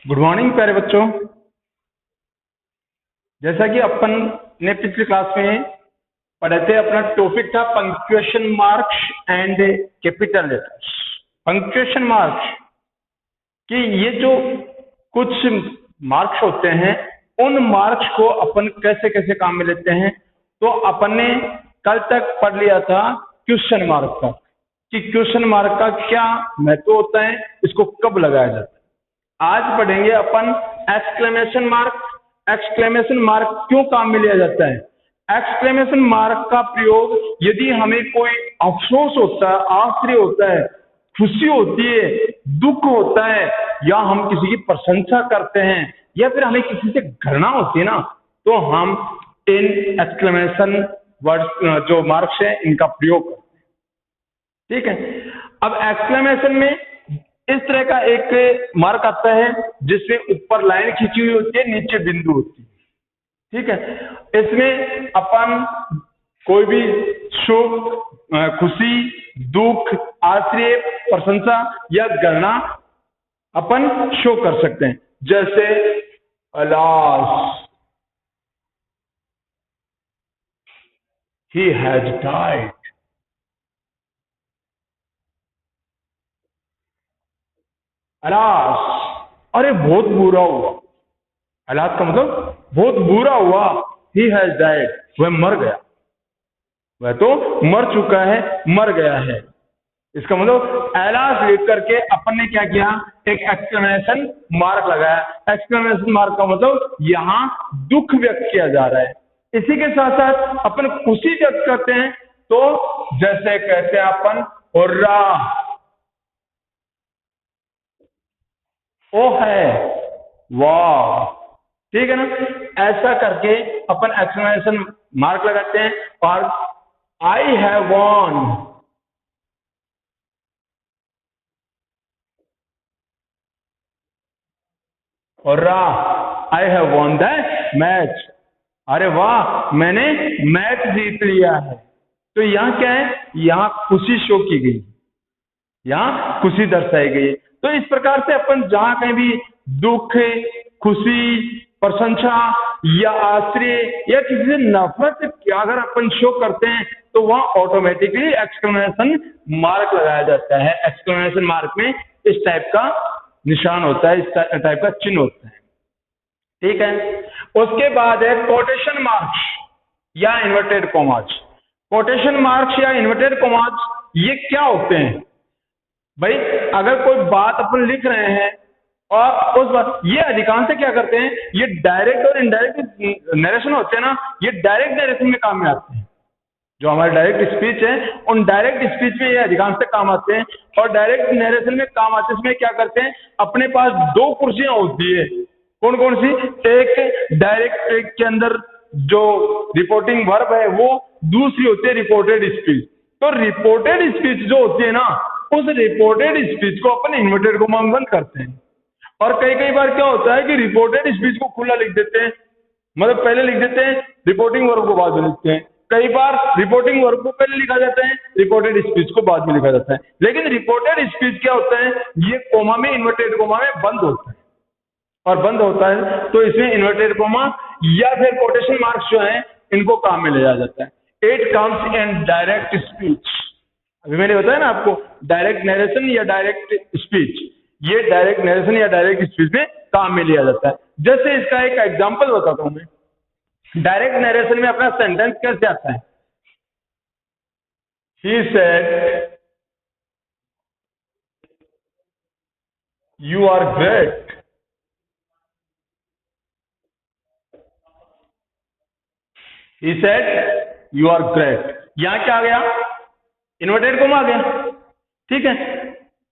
Good morning प्यारे बच्चों। जैसा कि अपन ने पिछली क्लास में पढ़े थे, अपना टॉपिक था punctuation marks and capital letters. Punctuation marks कि ये जो कुछ मार्क्स होते हैं, उन मार्क्स को अपन कैसे कैसे काम में लेते हैं। तो अपन ने कल तक पढ़ लिया था क्वेश्चन मार्क का, कि क्वेश्चन मार्क का क्या महत्व होता है, इसको कब लगाया जाता है। आज पढ़ेंगे अपन एक्सक्लेमेशन मार्क। एक्सक्लेमेशन मार्क क्यों काम में लिया जाता है। एक्सक्लेमेशन मार्क का प्रयोग यदि हमें कोई अफसोस होता है, आश्चर्य होता है, खुशी होती है, दुख होता है, या हम किसी की प्रशंसा करते हैं, या फिर हमें किसी से घृणा होती है ना, तो हम इन एक्सक्लेमेशन वर्ड जो मार्क्स है इनका प्रयोग करते हैं। ठीक है। अब एक्सक्लेमेशन में इस तरह का एक मार्क आता है जिसमें ऊपर लाइन खींची हुई होती है, नीचे बिंदु होती है। ठीक है। इसमें अपन कोई भी सुख, खुशी, दुख, आश्चर्य, प्रशंसा या घृणा अपन शो कर सकते हैं। जैसे alas, he has died। Alas, अरे बहुत बुरा हुआ। अलास का मतलब बहुत बुरा हुआ। ही हैज डाइड, वह मर गया, वह तो मर चुका है, मर गया है। इसका मतलब अलास लिख करके अपन ने क्या किया, एक एक्सक्लेमेशन मार्क लगाया। एक्सक्लेमेशन मार्क का मतलब यहां दुख व्यक्त किया जा रहा है। इसी के साथ साथ अपन खुशी व्यक्त करते हैं, तो जैसे कहते हैं अपन हुर्रा, ओ है, वाह। ठीक है ना। ऐसा करके अपन एक्सक्लेमेशन मार्क लगाते हैं। और आई हैव वॉन, और I have won the match, अरे वाह मैंने मैच जीत लिया है। तो यहाँ क्या है, यहाँ खुशी शो की गई, यहाँ खुशी दर्शाई गई। तो इस प्रकार से अपन जहां कहीं भी दुख, खुशी, प्रशंसा या आश्चर्य या किसी से नफरत अगर अपन शो करते हैं, तो वहां ऑटोमेटिकली एक्सक्लेमेशन मार्क लगाया जाता है। एक्सक्लेमेशन मार्क में इस टाइप का निशान होता है, इस टाइप का चिन्ह होता है। ठीक है। उसके बाद है कोटेशन मार्क्स या इन्वर्टेड कॉमास। कोटेशन मार्क्स या इन्वर्टेड कॉमास ये क्या होते हैं भाई। अगर कोई बात अपन लिख रहे हैं और उस बात, ये अधिकांश क्या करते हैं, ये डायरेक्ट और इनडायरेक्ट नरेशन होते हैं ना, ये डायरेक्ट नरेशन में काम में आते हैं। जो हमारे डायरेक्ट स्पीच है, उन डायरेक्ट स्पीच में ये अधिकांश काम आते हैं। और डायरेक्ट नरेशन में काम आते हैं, इसमें क्या करते हैं, अपने पास दो कुर्सियां होती है। कौन कौन सी, एक डायरेक्ट के अंदर जो रिपोर्टिंग वर्ब है वो, दूसरी होती है रिपोर्टेड स्पीच। तो रिपोर्टेड स्पीच जो होती है ना, उस रिपोर्टेड स्पीच को अपन इन्वर्टेड कॉमा में बंद करते हैं। और कई कई बार क्या होता है कि रिपोर्टेड स्पीच को खुला लिख देते हैं, मतलब पहले लिख देते हैं, रिपोर्टिंग वर्ब को बाद में लिखते हैं। कई बार रिपोर्टिंग वर्ब को पहले लिखा जाता है, रिपोर्टेड स्पीच को बाद में लिखा जाता है। लेकिन रिपोर्टेड स्पीच क्या होता है, ये कोमा में, इन्वर्टेड कोमा में बंद होता है। और बंद होता है तो इसमें इन्वर्टेड कोमा या फिर कोटेशन मार्क्स जो है इनको काम में ले जाया जाता है। It comes in direct speech. अभी मैंने बताया ना आपको, डायरेक्ट नरेशन या डायरेक्ट स्पीच, ये डायरेक्ट नरेशन या डायरेक्ट स्पीच में काम में लिया जाता है। जैसे इसका एक एग्जांपल बताता हूं मैं। डायरेक्ट नरेशन में अपना सेंटेंस कैसे आता है। He said you are great. He said you are great. यहां क्या आ गया, इन्वर्टेड कोमा आ गया। ठीक है।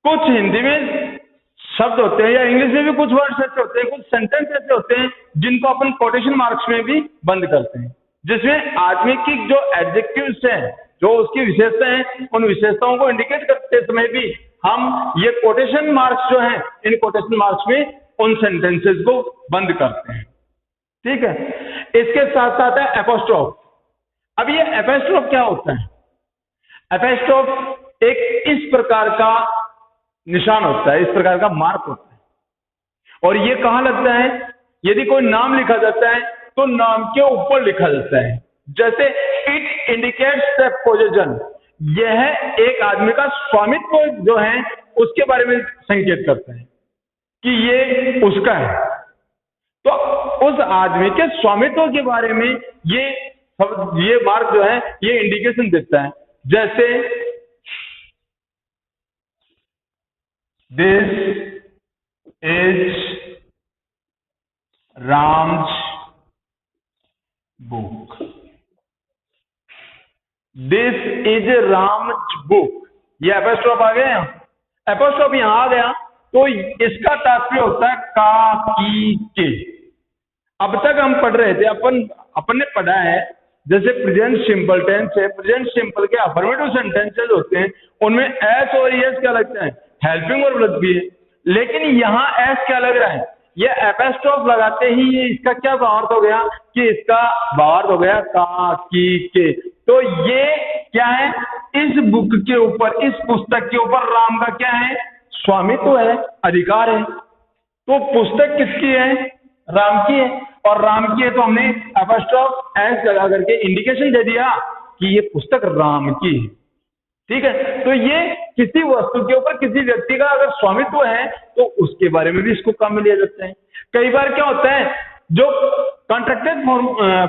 कुछ हिंदी में शब्द होते हैं या इंग्लिश में भी कुछ वर्ड्स ऐसे होते हैं, कुछ सेंटेंस ऐसे होते हैं जिनको अपन कोटेशन मार्क्स में भी बंद करते हैं, जिसमें आदमी की जो एडजेक्टिव्स हैं, जो उसकी विशेषताएं हैं, उन विशेषताओं को इंडिकेट करते समय भी हम ये कोटेशन मार्क्स जो हैं, इन कोटेशन मार्क्स में उन सेंटेंसेस को बंद करते हैं। ठीक है। इसके साथ साथ है एपोस्ट्रोफ। अब ये एपोस्ट्रोफ क्या होता है। एपोस्ट्रोफ एक इस प्रकार का निशान होता है, इस प्रकार का मार्क होता है। और ये कहाँ लगता है? यदि कोई नाम लिखा जाता है तो नाम के ऊपर लिखा जाता है। जैसे इट इंडिकेट्स द पोजेशन, यह एक आदमी का स्वामित्व जो है उसके बारे में संकेत करता है कि ये उसका है। तो उस आदमी के स्वामित्व के बारे में ये मार्क जो है ये इंडिकेशन देता है। जैसे this is Ram's book, this is Ram's book, ये एपोस्ट्रोफ आ गया, एपोस्ट्रोफ यहां आ गया तो इसका तात्पर्य होता है का, की, के। अब तक हम पढ़ रहे थे, अपन ने पढ़ा है जैसे प्रेजेंट सिंपल टेंस है, प्रेजेंट सिंपल के अफर्मेटिव सेंटेंसेस होते हैं उनमें एस और एस क्या लगता है? हेल्पिंग और वर्ब भी है। लेकिन यहाँ एस क्या लग रहा है? ये एपोस्ट्रोफ लगाते ही ये इसका क्या भावार्थ हो गया कि इसका भावार्थ हो गया का, की, के। तो ये क्या है? इस बुक के ऊपर, इस पुस्तक के ऊपर राम का क्या है? स्वामित्व है, अधिकार है। तो पुस्तक किसकी है? राम की है, और राम की है तो हमने एपोस्ट्रोफ एस लगा करके इंडिकेशन दे दिया कि ये पुस्तक राम की है। ठीक है, तो ये किसी वस्तु के ऊपर किसी व्यक्ति का अगर स्वामित्व है तो उसके बारे में भी इसको काम में लिया जाता है। कई बार क्या होता है, जो कॉन्ट्रैक्टेड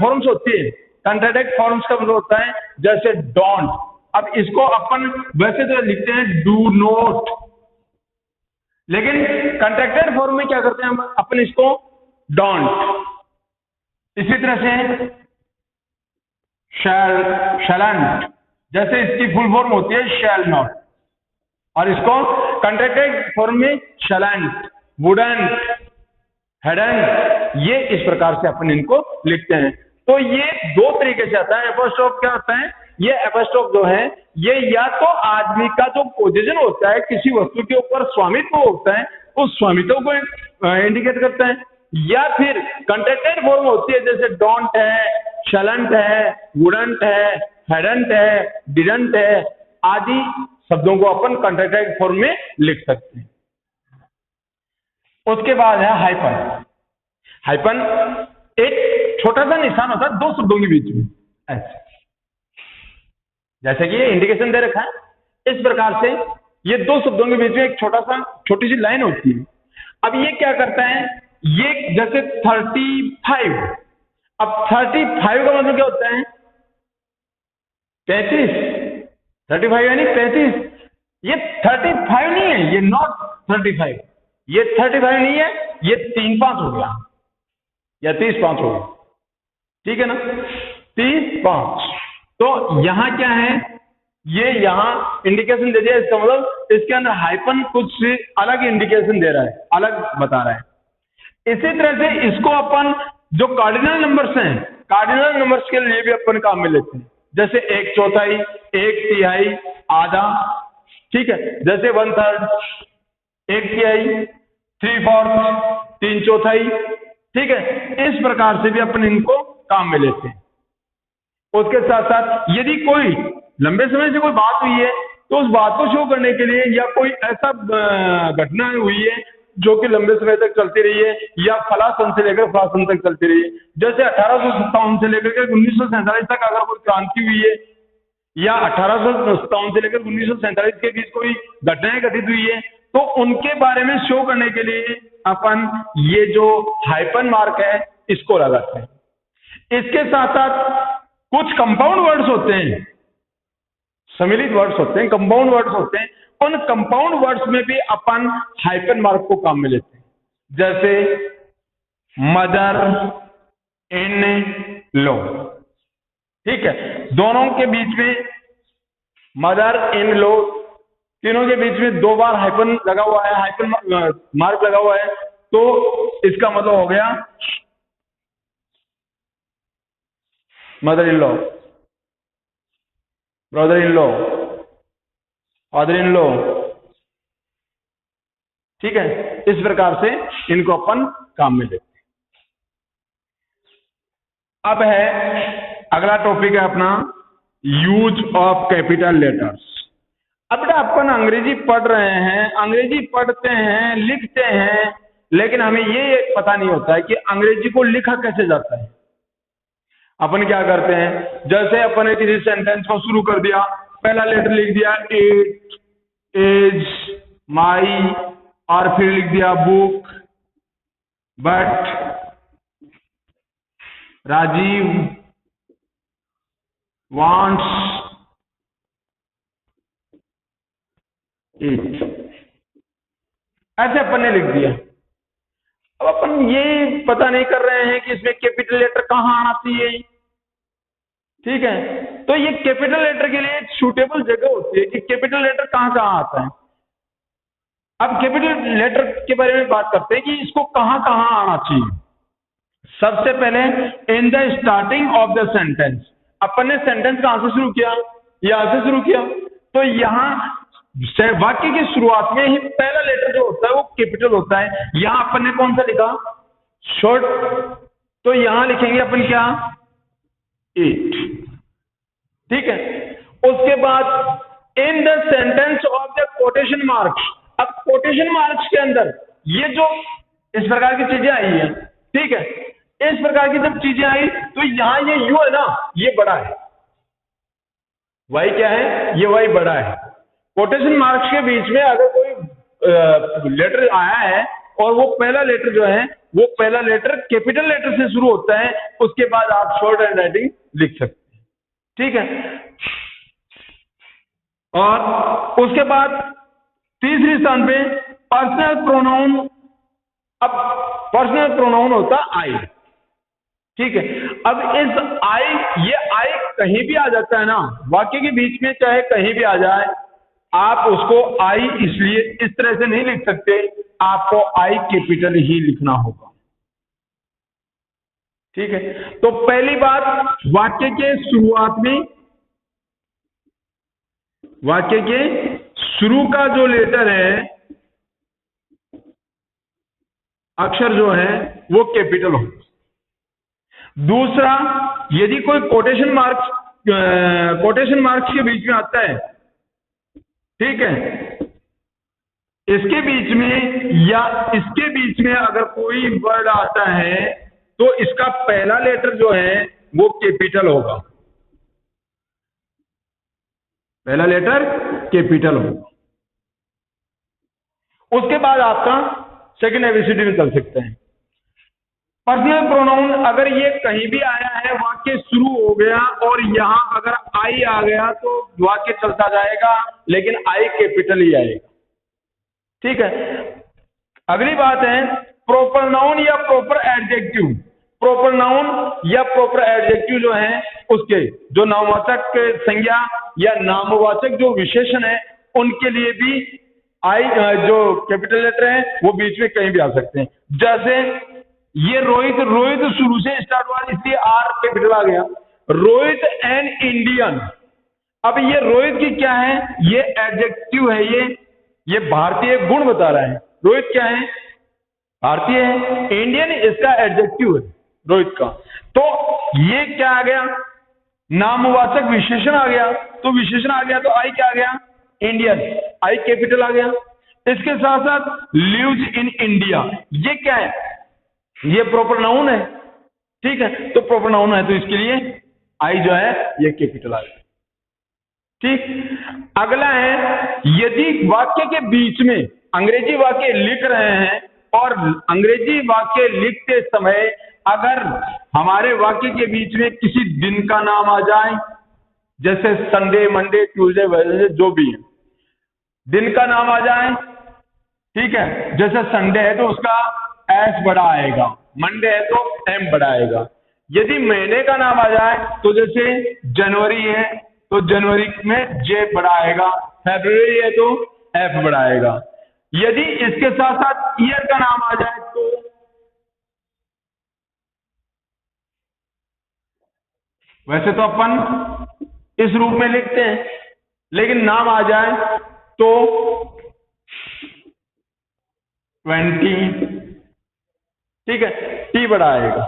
फॉर्म्स होती है, कॉन्ट्रैक्टेड फॉर्म्स का मतलब होता है जैसे डोंट। अब इसको अपन वैसे तो लिखते हैं डू नॉट, लेकिन कॉन्ट्रैक्टेड फॉर्म में क्या करते हैं हम, अपन इसको डोंट। इसी तरह से शैलंट, जैसे इसकी फुल फॉर्म होती है शैल नॉट, और इसको कॉन्ट्रैक्टेड फॉर्म में शैलेंट, वुडंट, हेडंट, ये इस प्रकार से अपन इनको लिखते हैं। तो ये दो तरीके से आता है। एपोस्ट्रोफ क्या होता है? ये एपोस्ट्रोफ जो है ये या तो आदमी का जो पोजीशन होता है, किसी वस्तु के ऊपर स्वामित्व होता है, उस स्वामित्व को इंडिकेट करता है, या फिर कॉन्ट्रैक्टेड फॉर्म होती है जैसे डोंट है, शैलेंट है, वुडंट है, हेडंट है, डिडंट है, आदि शब्दों को अपन कॉन्ट्रैक्टेड फॉर्म में लिख सकते हैं। उसके बाद है हाइपन। हाइपन एक छोटा सा निशान होता है दो शब्दों के बीच में, ऐसे जैसे कि ये इंडिकेशन दे रखा है इस प्रकार से, ये दो शब्दों के बीच में एक छोटी सी लाइन होती है। अब ये क्या करता है, ये जैसे 35, अब 35 का मतलब क्या होता है? 35, 35 यानी 35। ये 35 नहीं है, ये नॉट 35, ये 35 नहीं है, ये 3-5 हो गया या 30-5 हो गया, ठीक है ना? 30-5। तो यहां क्या है, ये यहां इंडिकेशन दे दिया, इसका मतलब इसके अंदर हाइपन कुछ अलग इंडिकेशन दे रहा है, अलग बता रहा है। इसी तरह से इसको अपन जो कार्डिनल नंबर्स हैं, कार्डिनल नंबर्स के लिए भी अपन काम में लेते हैं, जैसे 1/4, 1/3, आधा, ठीक है, जैसे 1/3, 1/3, 3/4, 3/4, ठीक है। इस प्रकार से भी अपन इनको काम में लेते हैं। उसके साथ साथ यदि कोई लंबे समय से कोई बात हुई है तो उस बात को शो करने के लिए, या कोई ऐसा घटना हुई है जो कि लंबे समय तक चलती रही है, या फला सन से लेकर फला सन तक चलती रही है, जैसे 1857 से लेकर 1947 तक अगर कोई क्रांति हुई है, या 1857 से लेकर 1947 के बीच कोई घटनाएं घटित हुई है, तो उनके बारे में शो करने के लिए अपन ये जो हाइपन मार्क है इसको लगाते हैं। इसके साथ साथ कुछ कंपाउंड वर्ड्स होते हैं, सम्मिलित वर्ड्स होते हैं, कंपाउंड वर्ड्स होते हैं, उन कंपाउंड वर्ड्स में भी अपन हाइपन मार्क को काम में लेते हैं। जैसे मदर इन लॉ, ठीक है, दोनों के बीच में मदर इन लॉ, तीनों के बीच में 2 बार हाइपन लगा हुआ है, हाइपन मार्क लगा हुआ है, तो इसका मतलब हो गया mother in law, brother in law, father in law, ठीक है। इस प्रकार से इनको अपन काम में लेते हैं। अब है अगला टॉपिक है अपना यूज ऑफ कैपिटल लेटर्स। अब अपन अंग्रेजी पढ़ रहे हैं, अंग्रेजी पढ़ते हैं, लिखते हैं, लेकिन हमें ये पता नहीं होता है कि अंग्रेजी को लिखा कैसे जाता है। अपन क्या करते हैं, जैसे अपन ने किसी सेंटेंस को शुरू कर दिया, पहला लेटर लिख दिया इट, इज, माई, और फिर लिख दिया book, but, Rajiv wants it, ऐसे अपन ने लिख दिया। अब अपन ये पता नहीं कर रहे हैं कि इसमें कैपिटल लेटर कहाँ आना चाहिए। ठीक है, तो ये कैपिटल लेटर के लिए सूटेबल जगह होती है कि कैपिटल लेटर कहाँ कहाँ आता है। अब कैपिटल लेटर के बारे में बात करते हैं कि इसको कहाँ कहाँ आना चाहिए। सबसे पहले in the starting of the sentence. अपन ने सेंटेंस कहां से शुरू किया, यहां से शुरू किया, तो यहां वाक्य की शुरुआत में ही पहला लेटर जो होता है वो कैपिटल होता है। यहां अपन ने कौन सा लिखा, शॉर्ट, तो यहां लिखेंगे अपन क्या, इट। ठीक है, उसके बाद in the sentence of the quotation marks. अब कोटेशन मार्क्स के अंदर ये जो इस प्रकार की चीजें आई है, ठीक है, इस प्रकार की जब चीजें आई तो यहां ये यू है ना, ये बड़ा है, वाई क्या है, ये वाई बड़ा है। कोटेशन मार्क्स के बीच में अगर कोई लेटर आया है और वो पहला लेटर जो है वो पहला लेटर कैपिटल लेटर से शुरू होता है, उसके बाद आप शॉर्ट हैंड राइटिंग लिख सकते हैं। ठीक है, और उसके बाद तीसरी स्थान पे पर्सनल प्रोनाउन। अब पर्सनल प्रोनाउन होता आई। ठीक है, अब इस आई, ये आई कहीं भी आ जाता है ना, वाक्य के बीच में चाहे कहीं भी आ जाए, आप उसको आई इसलिए इस तरह से नहीं लिख सकते, आपको आई कैपिटल ही लिखना होगा। ठीक है, तो पहली बात, वाक्य के शुरुआत में, वाक्य के शुरू का जो लेटर है, अक्षर जो है वो कैपिटल हो। दूसरा, यदि कोई कोटेशन मार्क्स के बीच में आता है, ठीक है, इसके बीच में या इसके बीच में अगर कोई वर्ड आता है तो इसका पहला लेटर जो है वो कैपिटल होगा, पहला लेटर कैपिटल होगा। उसके बाद आपका सेकंड एबीसीडी में चल सकते हैं। पर्सनल प्रोनाउन अगर ये कहीं भी आया है, वाक्य शुरू हो गया और यहां अगर आई आ गया तो वाक्य चलता जाएगा, लेकिन आई कैपिटल ही आएगा। ठीक है, अगली बात है प्रॉपर नाउन या प्रॉपर एडजेक्टिव। प्रॉपर नाउन या प्रॉपर एडजेक्टिव जो है उसके जो नामवाचक संज्ञा या नामवाचक जो विशेषण है उनके लिए भी आई जो कैपिटल लेटर है वो बीच में कहीं भी आ सकते हैं। जैसे ये रोहित, रोहित शुरू से स्टार्ट हुआ इसलिए आर कैपिटल आ गया। रोहित एन इंडियन, अब ये रोहित की क्या है, ये एडजेक्टिव है, ये भारतीय गुण बता रहा है। रोहित क्या है, भारतीय है। इंडियन इसका एडजेक्टिव है रोहित का, तो ये क्या आ गया, नामवाचक विशेषण आ गया। तो विशेषण आ गया तो आई क्या आ गया, इंडियन, आई कैपिटल आ गया। इसके साथ साथ लिव्स इन इंडिया, ये क्या है, ये प्रॉपर नाउन है। ठीक है, तो प्रॉपर नाउन है तो इसके लिए आई जो है ये कैपिटल आ गया। ठीक, अगला है यदि वाक्य के बीच में अंग्रेजी वाक्य लिख रहे हैं और अंग्रेजी वाक्य लिखते समय अगर हमारे वाक्य के बीच में किसी दिन का नाम आ जाए, जैसे संडे, मंडे, ट्यूसडे, वेडनेसडे, जो भी है, दिन का नाम आ जाए, ठीक है, जैसे संडे है तो उसका एस बड़ा आएगा, मंडे है तो एम बड़ा आएगा। यदि महीने का नाम आ जाए तो जैसे जनवरी है तो जनवरी में जे बड़ा आएगा, फरवरी है तो एफ बड़ा आएगा। यदि इसके साथ साथ ईयर का नाम आ जाए तो वैसे तो अपन इस रूप में लिखते हैं, लेकिन नाम आ जाए तो 20, ठीक है, टी बड़ा आएगा।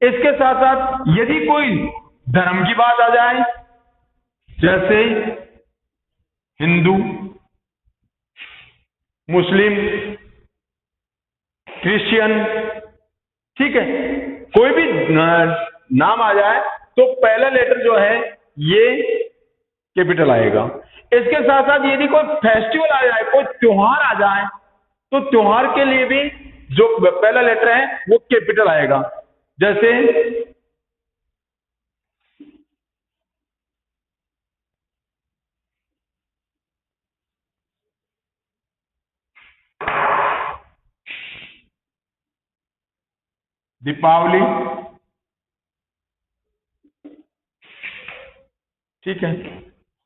इसके साथ साथ यदि कोई धर्म की बात आ जाए, जैसे हिंदू, मुस्लिम, क्रिश्चियन, ठीक है, कोई भी नाम आ जाए तो पहला लेटर जो है ये कैपिटल आएगा। इसके साथ साथ यदि कोई फेस्टिवल आ जाए, कोई त्योहार आ जाए, तो त्योहार के लिए भी जो पहला लेटर है वो कैपिटल आएगा। जैसे दीपावली, ठीक है,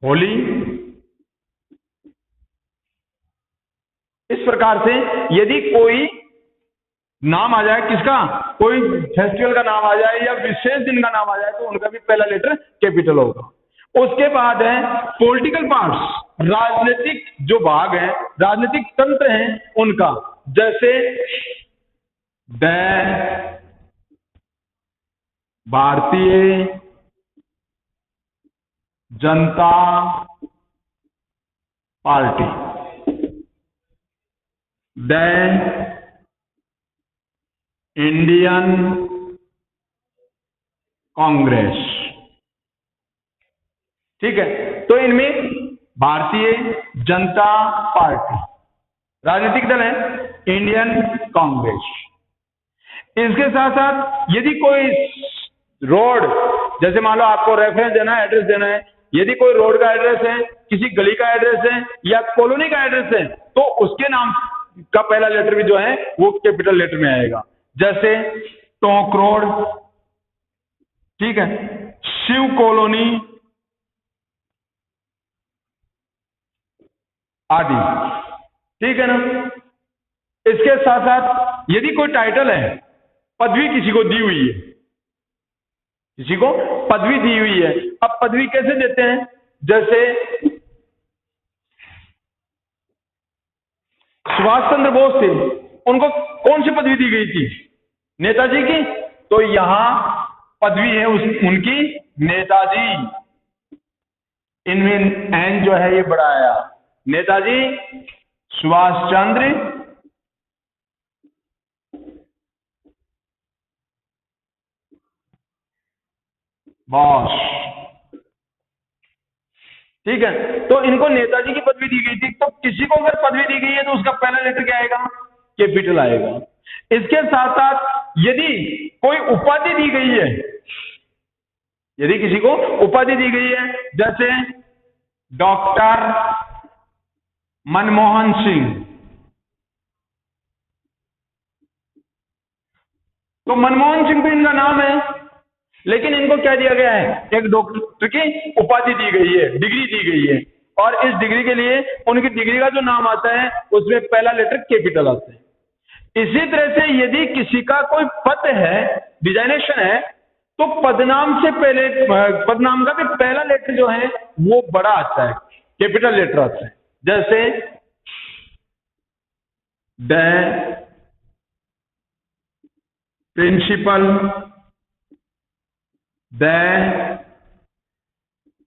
होली, इस प्रकार से यदि कोई नाम आ जाए, किसका, कोई फेस्टिवल का नाम आ जाए या विशेष दिन का नाम आ जाए, तो उनका भी पहला लेटर कैपिटल होगा। उसके बाद है पॉलिटिकल पार्ट्स, राजनीतिक जो भाग है, राजनीतिक तंत्र हैं उनका, जैसे the Bharatiya Janata party, the Indian Congress, ठीक है। तो इनमें भारतीय जनता पार्टी, राजनीतिक दल है इंडियन कांग्रेस। इसके साथ साथ यदि कोई रोड, जैसे मान लो आपको रेफरेंस देना है, एड्रेस देना है, यदि कोई रोड का एड्रेस है, किसी गली का एड्रेस है या कॉलोनी का एड्रेस है, तो उसके नाम का पहला लेटर भी जो है वो कैपिटल लेटर में आएगा। जैसे टोंक रोड, ठीक है, शिव कॉलोनी आदि, ठीक है ना। इसके साथ साथ यदि कोई टाइटल है, पदवी किसी को दी हुई है, किसी को पदवी दी हुई है, अब पदवी कैसे देते हैं, जैसे सुभाष चंद्र बोस थे, उनको कौन सी पदवी दी गई थी, नेताजी की, तो यहां पदवी है उनकी नेताजी, इनमें एन जो है ये बड़ा आया, नेताजी सुभाष चंद्र बोस, ठीक है। तो इनको नेताजी की पदवी दी गई थी, तो किसी को अगर पदवी दी गई है तो उसका पहला लेटर क्या आएगा, कैपिटल आएगा। इसके साथ साथ यदि कोई उपाधि दी गई है, यदि किसी को उपाधि दी गई है, जैसे डॉक्टर मनमोहन सिंह, तो मनमोहन सिंह भी इनका नाम है, लेकिन इनको क्या दिया गया है, एक डॉक्टर की उपाधि दी गई है, डिग्री दी गई है, और इस डिग्री के लिए उनकी डिग्री का जो नाम आता है उसमें पहला लेटर कैपिटल आता है। इसी तरह से यदि किसी का कोई पद है, डिजाइनेशन है, तो पदनाम से पहले, पदनाम का भी पहला लेटर जो है वो बड़ा आता है, कैपिटल लेटर आता है। जैसे the principal, the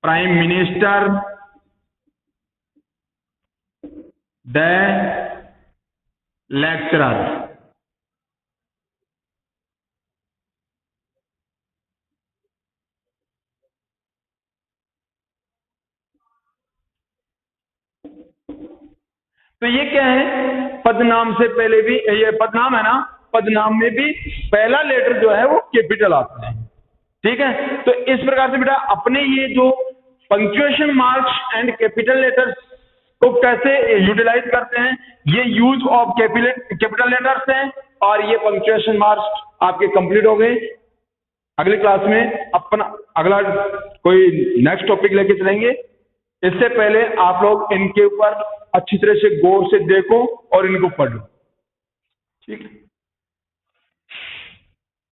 prime minister, the lecturer, तो ये क्या है, पदनाम से पहले भी, ये पदनाम है ना, पदनाम में भी पहला लेटर जो है वो कैपिटल आता है, ठीक है। तो इस प्रकार से बेटा अपने ये जो punctuation marks and capital letters को कैसे यूटिलाइज करते हैं, ये यूज ऑफ कैपिटल लेटर्स हैं, और ये पंक्चुएशन मार्क्स आपके कंप्लीट हो गए। अगली क्लास में अपना अगला कोई नेक्स्ट टॉपिक लेके चलेंगे। इससे पहले आप लोग इनके ऊपर अच्छी तरह से गौर से देखो और इनको पढ़ो, ठीक है।